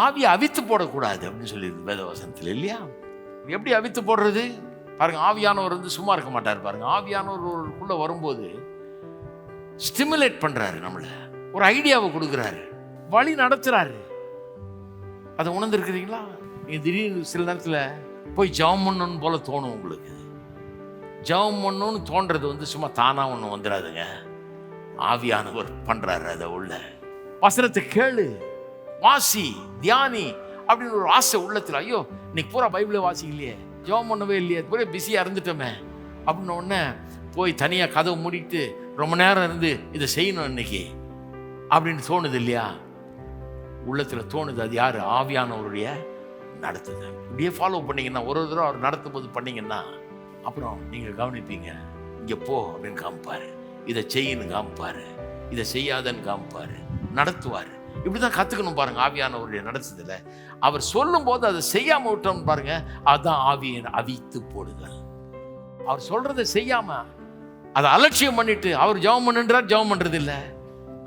ஆவியை அவித்து போடக்கூடாது அப்படின்னு சொல்லியிருக்கு வேதவசனத்தில் இல்லையா? எப்படி அவித்து போடுறது பாருங்க. ஆவியானவர் வந்து சும்மா இருக்க மாட்டார் பாருங்க. ஆவியானவருக்குள்ள வரும்போது ஸ்டிமுலேட் பண்றாரு, நம்மள ஒரு ஐடியாவை கொடுக்குறாரு, வழி நடத்துறாரு. அதை உணர்ந்துருக்கிறீங்களா? நீங்க திடீர்னு சில நேரத்தில் போய் ஜெபம் பண்ணணும்னு போல தோணும் உங்களுக்கு. ஜெபம் பண்ணணும்னு தோன்றது வந்து சும்மா தானா ஒன்று வந்துடாதுங்க. ஆவியானவர் பண்றாரு. அதை உள்ள வசனத்தை கேளு, வாசி, தியானி அப்படின்னு ஒரு ஆசை உள்ளத்துல. ஐயோ இன்னைக்கு பூரா பைபிளை வாசிக்கலையே, ஜெபம் பண்ணவே இல்லையே, பூரா பிஸியா இருந்துட்டோமே அப்படின்னு உடனே போய் தனியாக கதவை மூடிட்டு ரொம்ப நேரம் இருந்து இதை செய்யணும் இன்னைக்கு அப்படின்னு தோணுது இல்லையா? உள்ளத்தில் தோணுது. அது யாரு? ஆவியானவருடைய நடத்துது. இப்படியே ஃபாலோ பண்ணீங்கன்னா, ஒரு தடவை அவர் நடத்தும் போது பண்ணீங்கன்னா, அப்புறம் நீங்கள் கவனிப்பீங்க. இங்கே போ அப்படின்னு காமிப்பாரு, இதை செய்யணும் காமிப்பாரு, இதை செய்யாதன்னு காமிப்பாரு, நடத்துவார். இப்படிதான் கற்றுக்கணும் பாருங்க. ஆவியானவருடைய நடத்துதல அவர் சொல்லும் போது அதை செய்யாமல் விட்டோம்னு பாருங்க, அதுதான் ஆவியை அவித்து போடுதல். அவர் சொல்றதை செய்யாம அதை அலட்சியம் பண்ணிட்டு, அவர் ஜெபம் பண்ணுன்றார், ஜெபம் பண்றது இல்லை.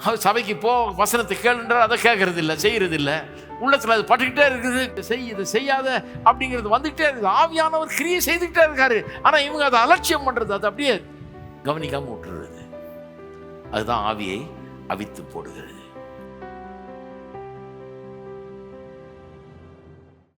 அவர் சபைக்கு போ, வசனத்தை கேளுன்றார், அதை கேட்கறது இல்லை, செய்யறது இல்லை. உள்ளத்துல அது பட்டுக்கிட்டே இருக்குது. இதை செய்யாத அப்படிங்கிறது வந்துகிட்டே இருக்குது. ஆவியானவர் கிரியை செய்துக்கிட்டே இருக்காரு. ஆனா இவங்க அதை அலட்சியம் பண்றது, அதை அப்படியே கவனிக்காம விட்டுறது. அதுதான் ஆவியை அவித்து போடுகிறது.